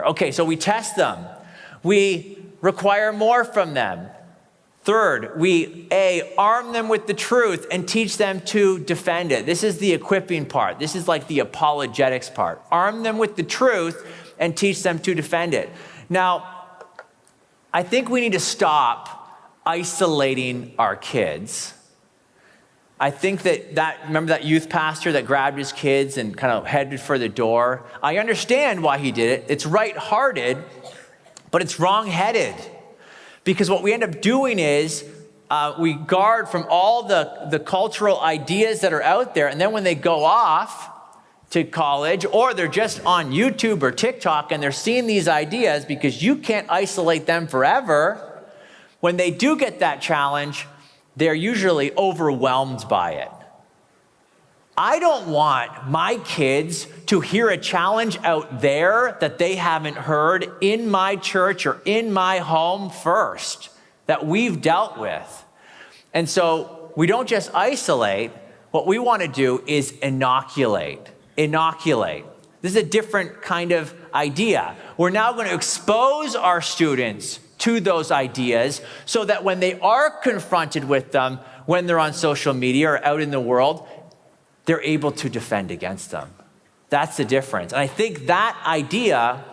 Okay, so we test them. We require more from them. Third, we arm them with the truth and teach them to defend it. This is the equipping part. This is like the apologetics part. Arm them with the truth and teach them to defend it. Now, I think we need to stop isolating our kids. I think remember that youth pastor that grabbed his kids and kind of headed for the door? I understand why he did it. It's right-hearted, but it's wrong-headed. Because what we end up doing is we guard from all the cultural ideas that are out there, and then when they go off to college, or they're just on YouTube or TikTok and they're seeing these ideas, because you can't isolate them forever, when they do get that challenge, they're usually overwhelmed by it. I don't want my kids to hear a challenge out there that they haven't heard in my church or in my home first, that we've dealt with. And so we don't just isolate. What we want to do is inoculate. Inoculate. This is a different kind of idea. We're now going to expose our students to those ideas so that when they are confronted with them, when they're on social media or out in the world, they're able to defend against them. That's the difference. And I think that idea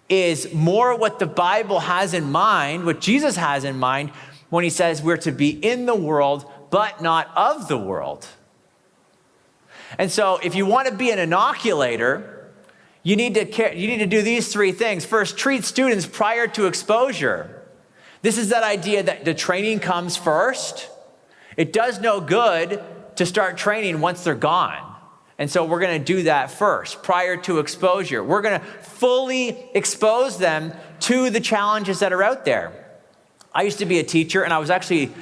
is more what the Bible has in mind, what Jesus has in mind when he says we're to be in the world, but not of the world. And so if you want to be an inoculator, you need to do these three things. First, treat students prior to exposure. This is that idea that the training comes first. It does no good to start training once they're gone. And so we're going to do that first, prior to exposure. We're going to fully expose them to the challenges that are out there. I used to be a teacher, and I was actually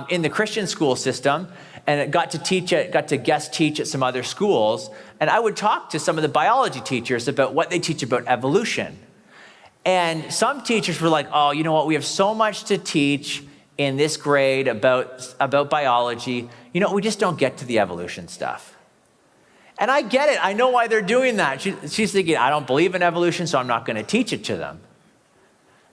in the Christian school system, and got to guest teach at some other schools. And I would talk to some of the biology teachers about what they teach about evolution. And some teachers were like, oh, you know what, we have so much to teach in this grade about biology. You know, we just don't get to the evolution stuff. And I get it. I know why they're doing that. She's thinking, I don't believe in evolution, so I'm not going to teach it to them.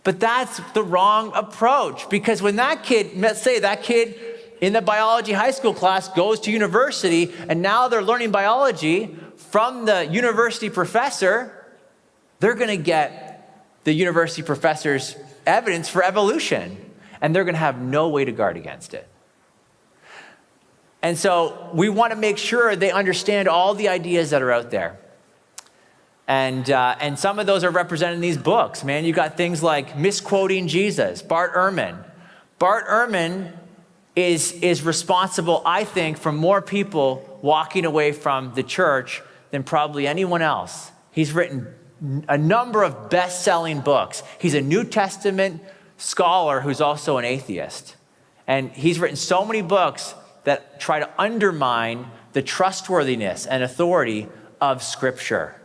But that's the wrong approach, because when that kid, let's say that kid in the biology high school class goes to university, and now they're learning biology from the university professor, they're going to get the university professor's evidence for evolution, and they're going to have no way to guard against it. And so we want to make sure they understand all the ideas that are out there. And some of those are represented in these books, man. You got things like Misquoting Jesus, Bart Ehrman. Bart Ehrman is responsible, I think, for more people walking away from the church than probably anyone else. He's written a number of best-selling books. He's a New Testament scholar who's also an atheist. And he's written so many books that try to undermine the trustworthiness and authority of Scripture.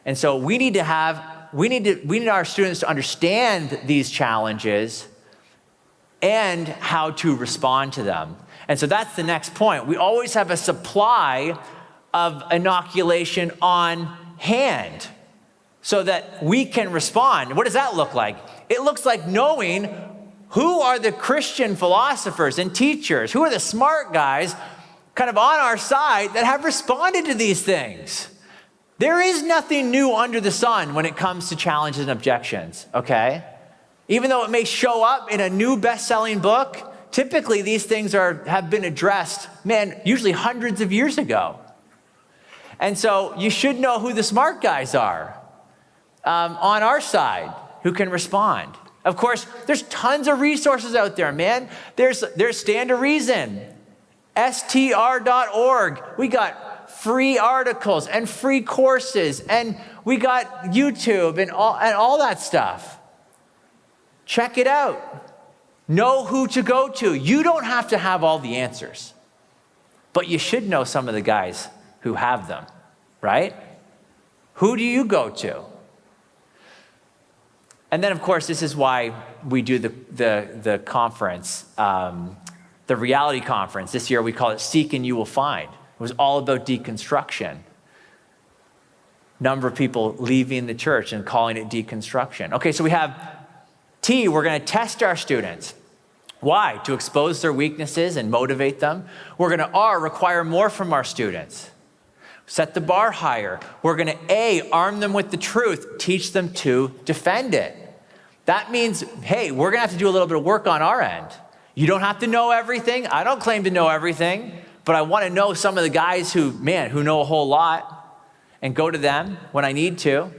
And so we need our students to understand these challenges and how to respond to them. And so that's the next point. We always have a supply of inoculation on hand so that we can respond. What does that look like? It looks like knowing who are the Christian philosophers and teachers, who are the smart guys kind of on our side that have responded to these things. There is nothing new under the sun when it comes to challenges and objections, okay? Even though it may show up in a new best-selling book, typically these things have been addressed, usually hundreds of years ago. And so you should know who the smart guys are on our side who can respond. Of course, there's tons of resources out there, man. There's Stand to Reason, str.org. We got free articles and free courses, and we got YouTube and all that stuff. Check it out. Know who to go to. You don't have to have all the answers, but you should know some of the guys who have them, right? Who do you go to? And then, of course, this is why we do the conference, the reality conference. This year we call it Seek and You Will Find. It was all about deconstruction. number of people leaving the church and calling it deconstruction. Okay, so we have T, we're going to test our students. Why? To expose their weaknesses and motivate them. We're going to R, require more from our students. Set the bar higher. We're going to A, arm them with the truth, teach them to defend it. That means, hey, we're going to have to do a little bit of work on our end. You don't have to know everything. I don't claim to know everything, but I want to know some of the guys who know a whole lot and go to them when I need to.